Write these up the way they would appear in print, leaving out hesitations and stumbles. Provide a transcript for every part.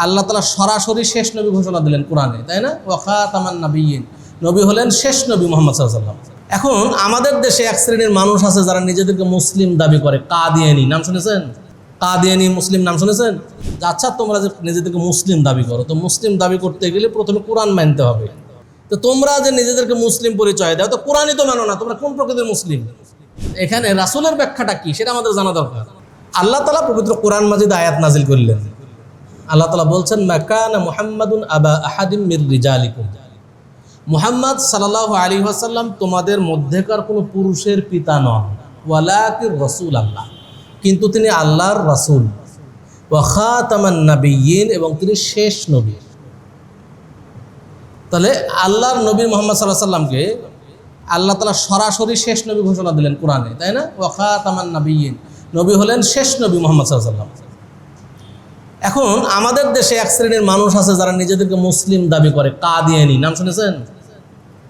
আল্লাহ তাআলা সরাসরি শেষ নবী ঘোষণা দিলেন কোরআনে, তাই না? ওয়া খাতামান নাবিয়্যিন, নবী হলেন শেষ নবী মুহাম্মদ সাল্লাল্লাহু আলাইহি ওয়াসাল্লাম। এখন আমাদের দেশে এক শ্রেণীর মানুষ আছে যারা নিজেদেরকে মুসলিম দাবি করে, কাদিয়ানী নাম শুনেছেন? কাদিয়ানী মুসলিম নাম শুনেছেন? আচ্ছা, তোমরা যে নিজেদেরকে মুসলিম দাবি করো, তো মুসলিম দাবি করতে গেলে প্রথমে কোরআন মানতে হবে। তো তোমরা যে নিজেদেরকে মুসলিম পরিচয় দাও, তো কোরআনই তো মানো না, তোমরা কোন প্রকৃতির মুসলিম? এখানে রাসূলের ব্যাখ্যাটা কি সেটা আমাদের জানা দরকার। আল্লাহ তাআলা পবিত্র কোরআন মাজিদ আয়াত নাজিল করলেন। আল্লাহ তাআলা বলছেন, মা কানা মুহাম্মাদুন আবা আহাদিম মির রিজালিকুম, মুহাম্মদ সাল্লাল্লাহু আলাইহি ওয়াসাল্লাম তোমাদের মধ্যেকার কোনো পুরুষের পিতা নন, ওয়ালাকির রাসূল আল্লাহ, কিন্তু তিনি আল্লাহর রাসূল, ওয়া খাতামান নাবিয়্যিন, এবং তিনি শেষ নবী। তাহলে আল্লাহর নবী মুহাম্মদ সাল্লাল্লাহু আলাইহি ওয়াসাল্লামকে আল্লাহ তাআলা সরাসরি শেষ নবী ঘোষণা দিলেন কোরআনে, তাই না? ওয়া খাতামান নাবিয়্যিন, নবী হলেন শেষ নবী মুহাম্মদ সাল্লাল্লাহু আলাইহি ওয়াসাল্লাম। এখন আমাদের দেশে এক শ্রেণীর মানুষ আছে যারা নিজেদেরকে মুসলিম দাবি করে, কাদিয়ানী নাম শুনেছেন?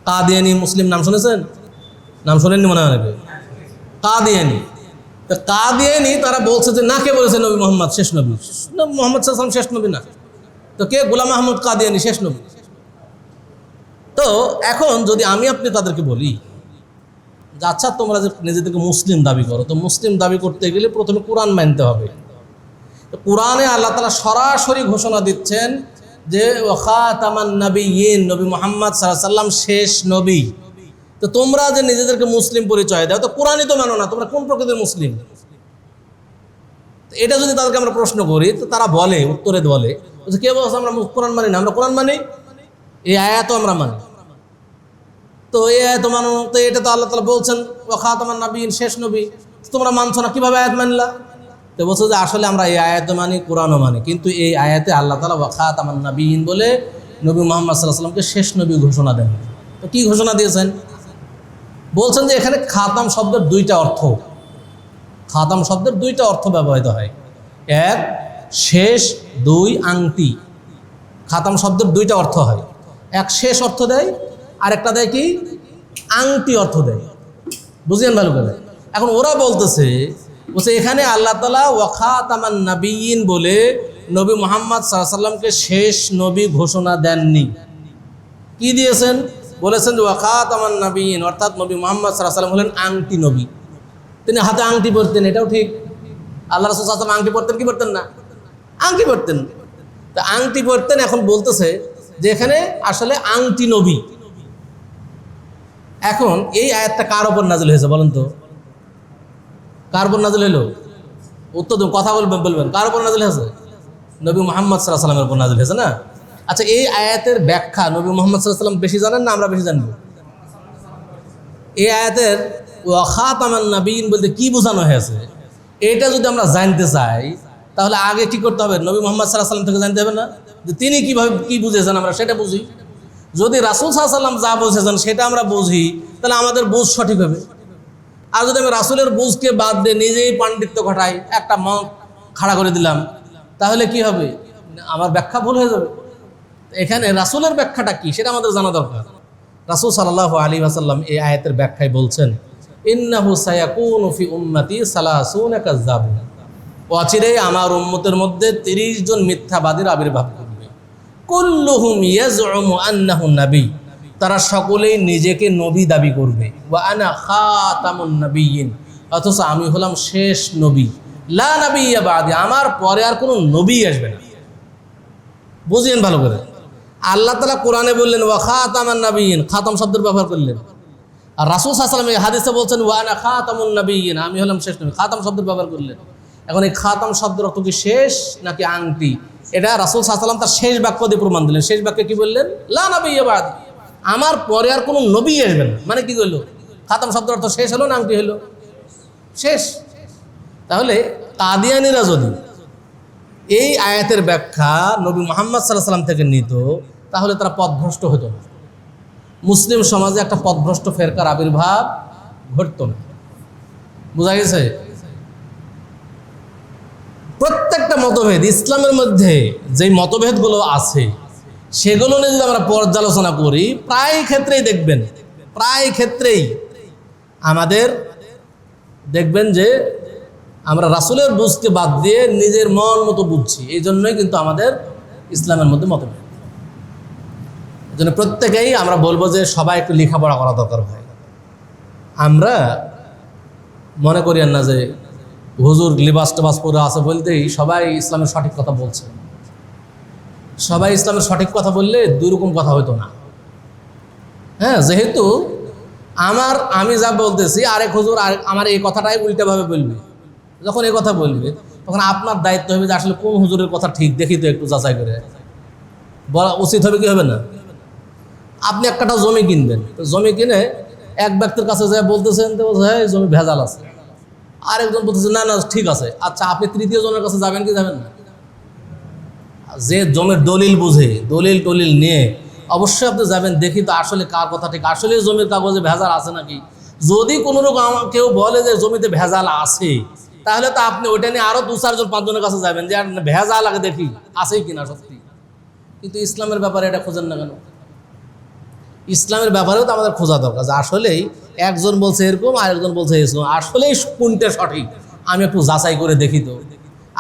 কাদিয়ানী মুসলিম নাম শুনেছেন? নাম শোনেননি মনে হয় নাকি? কাদিয়ানী, কাদিয়ানী তারা বলছে যে না, কে বলেছে নবী মোহাম্মদ শেষ নবী? মোহাম্মদ সাল্লাল্লাহু আলাইহি ওয়াসাল্লাম শেষ নবী না, তো কে? গোলাম আহমদ কাদিয়ানী শেষ নবী। তো এখন যদি আমি আপনি তাদেরকে বলি যে আচ্ছা, তোমরা যে নিজেদেরকে মুসলিম দাবি করো, তো মুসলিম দাবি করতে গেলে প্রথমে কোরআন মানতে হবে। কোরআনে আল্লাহ তাআলা সরাসরি ঘোষণা দিচ্ছেন যে ওয়া খাতামান নাবিয়্যিন, নবী মুহাম্মদ সাল্লাল্লাহু আলাইহি ওয়াসাল্লাম শেষ নবী। তো তোমরা যে নিজেদেরকে মুসলিম পরিচয় দাও, তো কোরআনই তো মানো না, তোমরা কোন প্রকৃতির মুসলিম? এটা যদি তাদেরকে আমরা প্রশ্ন করি, তো তারা বলে, উত্তরে বলে যে কে বলছে আমরা কোরআন মানি না? আমরা কোরআন মানি, এই আয়াতও আমরা মানি। তো এই আয়াত মানো, তো এটা তো আল্লাহ তাআলা বলছেন ওয়া খাতামান নাবিয়্যিন, শেষ নবী, তোমরা মানছো না, কিভাবে আয়াত মানলা? তো বলছে যে আসলে আমরা এই আয়াতও মানি, কোরআনও মানি, কিন্তু এই আয়াতে আল্লাহ তাআলা ওয়া খাতামান নাবিয়্যিন বলে নবী মুহাম্মদ সাল্লাল্লাহু আলাইহি ওয়াসাল্লামকে শেষ নবী ঘোষণা দেন। তো কি ঘোষণা দিয়েছেন? বলছেন যে এখানে খাতাম শব্দের দুইটা অর্থ, খাতাম শব্দের দুইটা অর্থ ব্যবহৃত হয়। এক শেষ, দুই আংটি। খাতাম শব্দের দুইটা অর্থ হয়, এক শেষ অর্থ দেয়, আর একটা দেয় কি? আংটি অর্থ দেয়। বুঝলেন ভালো করে? এখন ওরা বলছে এখানে আল্লাহ তাআলা ওয়া খাতামান নাবিয়্যিন বলে নবী মুহাম্মদ সাল্লাল্লাহু আলাইহি ওয়াসাল্লামকে শেষ নবী ঘোষণা দেননি। কি দিয়েছেন? বলেছেন যে ওয়া খাতামান নাবিয়্যিন, অর্থাৎ নবী মুহাম্মদ সাল্লাল্লাহু আলাইহি ওয়াসাল্লাম হলেন আংটি নবী। তিনি হাতে আংটি পরতেন, এটাও ঠিক। আল্লাহ রাসূল সাল্লাল্লাহু আলাইহি ওয়াসাল্লাম আংটি পরতেন কি পরতেন না? আংটি পরতেন। তো আংটি পরতেন, এখন বলতেছে যে এখানে আসলে আংটি নবী। এখন এই আয়াতটা কার উপর নাযিল হয়েছে বলেন তো? কার উপর নাযিল হলো? উত্তর দেন, কথা বলবেন। কার উপর নাযিল হয়েছে? নবী মুহাম্মদ সাল্লাল্লাহু আলাইহি ওয়াসাল্লামের উপর নাযিল হয়েছে না? আচ্ছা, এই আয়াতের ব্যাখ্যা নবী মুহাম্মদ সাল্লাল্লাহু আলাইহি ওয়াসাল্লাম বেশি জানেন না আমরা বেশি জানব? এই আয়াতের ওয়া খাতামান নাবিয়্যিন বলতে কি বোঝানো হয়েছে, এটা যদি আমরা জানতে চাই, তাহলে আগে কি করতে হবে? নবী মুহাম্মদ সাল্লাল্লাহু আলাইহি ওয়াসাল্লাম থেকে জানতে হবে না, যে তিনি কিভাবে কি বুঝেছেন আমরা সেটা বুঝি। যদি রাসূল সাল্লাল্লাহু আলাইহি ওয়াসাল্লাম যা বুঝেছেন সেটা আমরা বুঝি, তাহলে আমাদের বুঝ সঠিক হবে। আর যদি আমি রাসূলের বুঝকে বাদ দিয়ে নিজেই পাণ্ডিত্য ঘটাই, একটা মত খাড়া করে দিলাম, তাহলে কি হবে? আমার ব্যাখ্যা ভুল হয়ে যাবে। এখানে রাসূলের ব্যাখ্যাটা কি সেটা আমাদের জানা দরকার। রাসূল সাল্লাল্লাহু আলাইহি ওয়াসাল্লাম এই আয়াতের ব্যাখ্যায় বলছেন, ইন্নাহু সায়াকুনু ফি উম্মতি সালাসুনা কাযযাবুন, অচিরেই আমার উম্মতের মধ্যে 30 জন মিথ্যাবাদীর আবির্ভাব করবে। কুল্লুহুম ইয়াজউমু আন্নাহু নবী, তারা সকলেই নিজেকে নবী দাবি করবে। ওয়া আনা খাতামুন নাবিয়্যিন, অথচ আমি হলাম শেষ নবী। লা নাবিয়্যা বাদি, আমার পরে আর কোনো নবী আসবে না। বুঝলেন ভালো করে? আল্লাহ তাআলা কোরআনে বললেন ওয়া খাতামান নাবিয়্যিন, খাতাম শব্দের ব্যবহার করলেন। আর রাসূল সাল্লাল্লাহু আলাইহি ওয়াসাল্লাম হাদিসে বলছেন ওয়া আনা খাতামুন নাবিয়্যিন, আমি হলাম শেষ নবী। খাতাম শব্দের ব্যবহার করলেন। এখন এই খাতাম শব্দের অর্থ কি শেষ নাকি আংটি? এটা রাসূল সাল্লাল্লাহু আলাইহি ওয়াসাল্লাম তার শেষ বাক্য দিয়ে প্রমাণ দিলেন। শেষ বাক্যে কি বললেন? লা নাবিয়্যা বাদি, আমার পরে আর কোনো নবী আসবে না। মানে কি হলো? খাতাম শব্দের অর্থ শেষ হলো না আংটি হলো? শেষ। তাহলে কাদিয়ানীরা যদি এই আয়াতের ব্যাখ্যা নবী মুহাম্মদ সাল্লাল্লাহু আলাইহি ওয়াসাল্লাম থেকে নিত, তাহলে তারা পথভ্রষ্ট হতো না। মুসলিম সমাজে একটা পথভ্রষ্ট ফেরকার আবির্ভাব ঘটতো না। বোঝা গেছে? প্রত্যেকটা মতভেদ, ইসলামের মধ্যে যে মতভেদগুলো আছে সেগুলো নিয়ে যদি আমরা পর্যালোচনা করি, প্রায় ক্ষেত্রেই আমাদের দেখবেন যে আমরা রাসূলের বুঝকে বাদ দিয়ে নিজের মন মতো বুঝছি। এই জন্যই কিন্তু আমাদের ইসলামের মধ্যে মতভেদ। এই জন্য প্রত্যেকেই আমরা বলবো যে সবাই একটু লেখাপড়া করা দরকার ভাই। আমরা মনে করিয়েন না যে হুজুর লিবাস টেবাস পরে আছে বলতেই সবাই ইসলামের সঠিক কথা বলছে। সবাই ইসলামের সঠিক কথা বললে দুই রকম কথা হইতো না। হ্যাঁ, যেহেতু আমি যা বলতেছি আরেক হুজুর আমার এই কথাটাই উল্টাভাবে বলবে, যখন এই কথা বলবে তখন আপনার দায়িত্ব হবে যে আসলে কোন হুজুরের কথা ঠিক দেখি তো একটু যাচাই করে বলা উচিত হবে কি হবে না। আপনি একটা জমি কিনবেন, তো জমি কিনে এক ব্যক্তির কাছে যা বলতেছেন তো হ্যাঁ জমি ভেজাল আছে, আরেকজন বলতেছে না না ঠিক আছে। আচ্ছা, আপনি তৃতীয় জনের কাছে যাবেন কি যাবেন না? যে জমির দলিল বুঝে দলিল নিয়ে অবশ্যই আপনি যাবেন, দেখি তো আসলে কার কথা ঠিক, আসলে জমির কাগজে ভেজাল আছে নাকি। যদি কোনো রকম কেউ বলে যে জমিতে ভেজাল আছে, তাহলে তো আপনি ওইটা নিয়ে আরও 2-4 জন 5 জনের কাছে যাবেন যে ভেজাল আগে দেখি আছেই কিনা সত্যি। কিন্তু ইসলামের ব্যাপারে এটা খোঁজেন না কেন? ইসলামের ব্যাপারেও তো আমাদের খোঁজা দরকার যে আসলেই একজন বলছে এরকম আরেকজন বলছে এরকম, আসলেই কোনটা সঠিক আমি একটু যাচাই করে দেখি তো।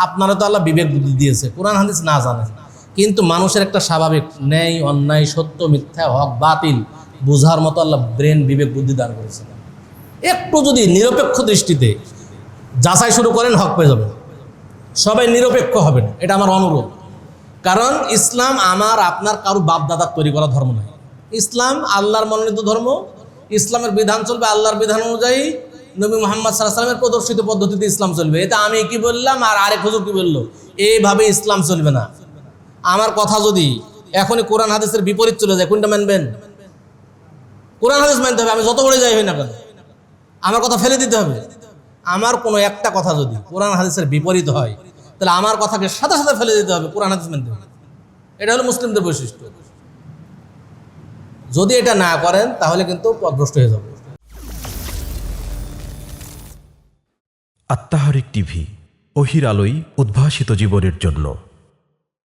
আপনারা তো আল্লাহ বিবেক বুদ্ধি দিয়েছে, কোরআন হাদিস না জানেন, কিন্তু মানুষের একটা স্বাভাবিক ন্যায় অন্যায় সত্য মিথ্যা হক বাতিল বোঝার মতো আল্লাহ ব্রেন বিবেক বুদ্ধি দান করেছেন। একটু যদি নিরপেক্ষ দৃষ্টিতে যাচাই শুরু করেন হক পেয়ে যাবেন। সবাই নিরপেক্ষ হবেন, এটা আমার অনুরোধ। কারণ ইসলাম আমার আপনার কারো বাপদাদার তৈরি করা ধর্ম নয়। ইসলাম আল্লাহর মনোনীত ধর্ম। ইসলামের বিধান চলবে আল্লাহর বিধান অনুযায়ী, নবী মুহাম্মদ সাল্লাল্লাহু আলাইহি ওয়াসাল্লামের প্রদর্শিত পদ্ধতিতে ইসলাম চলবে। এটা আমি কি বললাম আর আরেক হুজুর কি বললো, এইভাবে ইসলাম চলবে না। আমার কথা যদি এখনই কোরআন হাদিসের বিপরীত চলে যায়, কোনটা মানবেন? কোরআন হাদিস মানতে হবে, আমি যত বড় যাই হই না কেন, আমার কথা ফেলে দিতে হবে। আমার কোনো একটা কথা যদি কোরআন হাদিসের বিপরীত হয়, তাহলে আমার কথাকে সাথে সাথে ফেলে দিতে হবে, কোরআন হাদিস মানতে হবে। এটা হলো মুসলিমদের বৈশিষ্ট্য। যদি এটা না করেন তাহলে কিন্তু পথভ্রষ্ট হয়ে যাবে। আত্মাহারিক টিভি, ওহির আলোয় উদ্ভাসিত জীবনের জন্য।